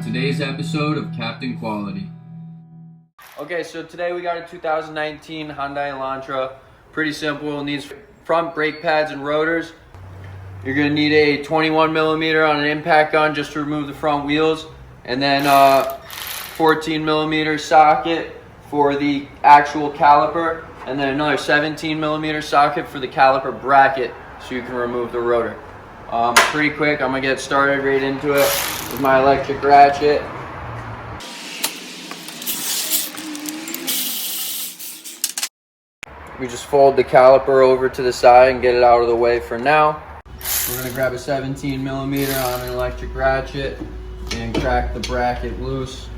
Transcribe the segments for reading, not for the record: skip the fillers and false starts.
today's episode of Captain Quality. Okay, so today we got a 2019 Hyundai Elantra. Pretty simple. It needs front brake pads and rotors. You're going to need a 21 millimeter on an impact gun just to remove the front wheels, and then 14 millimeter socket for the actual caliper, and then another 17 millimeter socket for the caliper bracket so you can remove the rotor. Pretty quick. I'm going to get started right into it with my electric ratchet. We just fold the caliper over to the side and get it out of the way for now. We're going to grab a 17 millimeter on an electric ratchet and crack the bracket loose.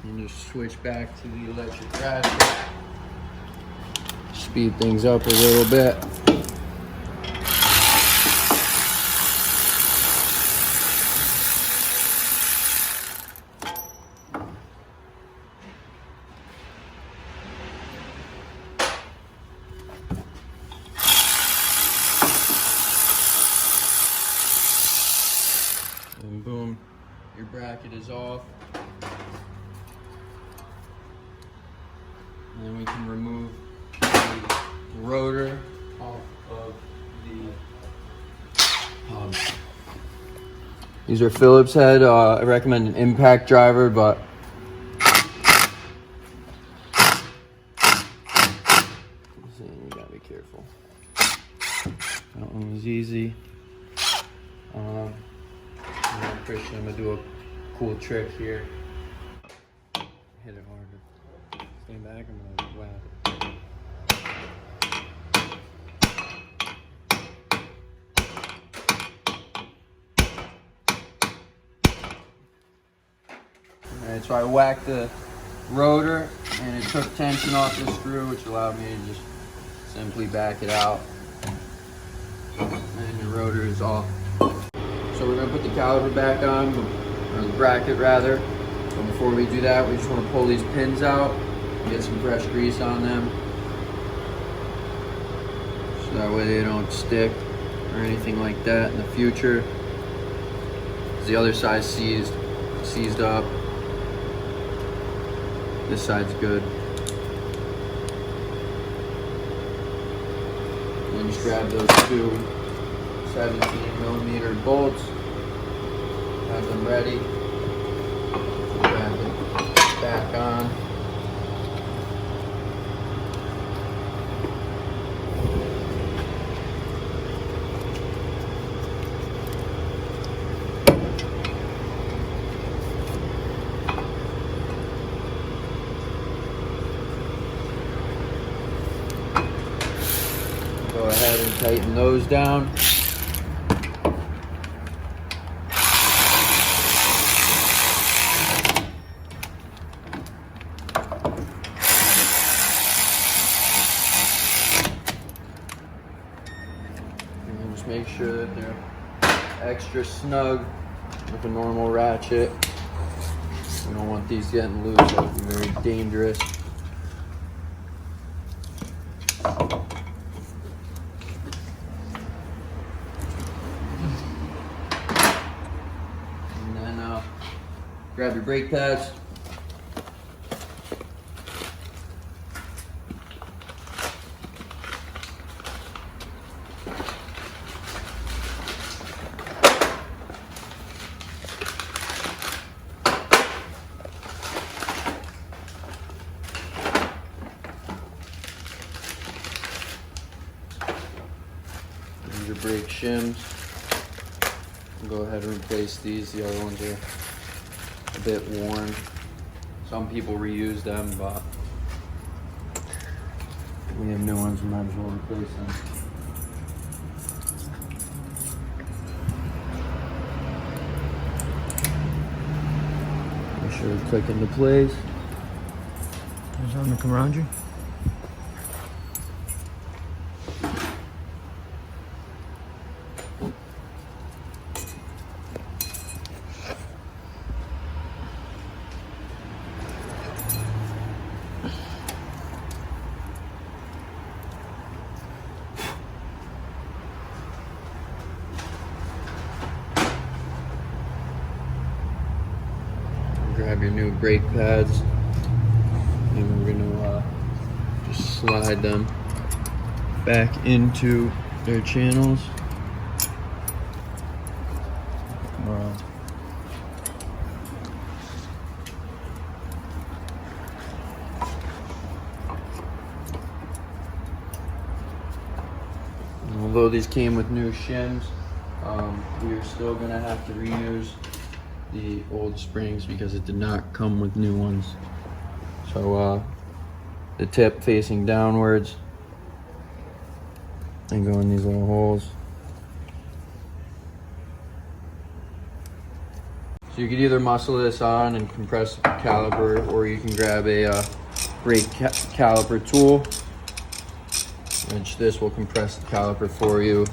And just switch back to the electric ratchet. Speed things up a little bit. And boom, your bracket is off. And then we can remove the rotor off of the hub. These are Phillips head. I recommend an impact driver, but you gotta be careful. That one was easy. Christian, I'm gonna do a cool trick here. Hit it harder. Stay back, I'm gonna whack it. Alright, so I whacked the rotor and it took tension off the screw, which allowed me to just simply back it out. And the rotor is off. So we're going to put the caliper back on, or the bracket rather. But before we do that, we just want to pull these pins out and get some fresh grease on them. So that way they don't stick or anything like that in the future. The other side's seized up. This side's good. And then just grab those two 17 millimeter bolts, have them ready, grab it back on. Go ahead and tighten those down. Just make sure that they're extra snug with a normal ratchet. We don't want these getting loose, that would be very dangerous. And then grab your brake pads. Your brake shims. Go ahead and replace these. The other ones are a bit worn. Some people reuse them, but we have new ones, we might as well replace them. Make sure to click into place. Is that gonna come around you? grab your new brake pads, and we're gonna just slide them back into their channels. Wow. Although these came with new shims, we are still gonna have to reuse the old springs because it did not come with new ones. So the tip facing downwards and go in these little holes. So you could either muscle this on and compress the caliper, or you can grab a brake caliper tool, which this will compress the caliper for you.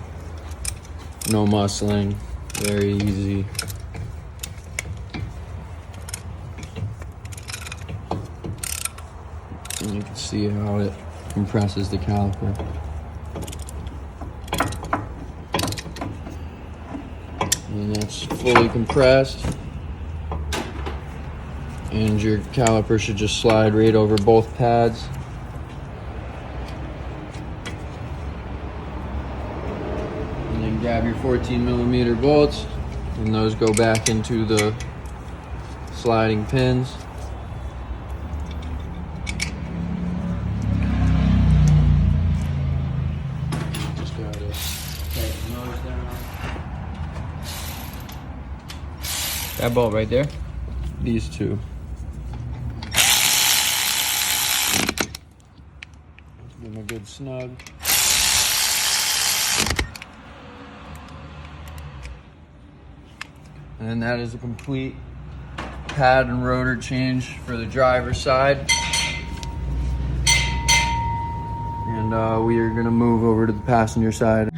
No muscling, very easy. And you can see how it compresses the caliper. And that's fully compressed. And your caliper should just slide right over both pads. And then grab your 14mm bolts, and those go back into the sliding pins. Just gotta tighten those down. That bolt right there? These two. Give them a good snug. And then that is a complete pad and rotor change for the driver's side. And we are gonna move over to the passenger side.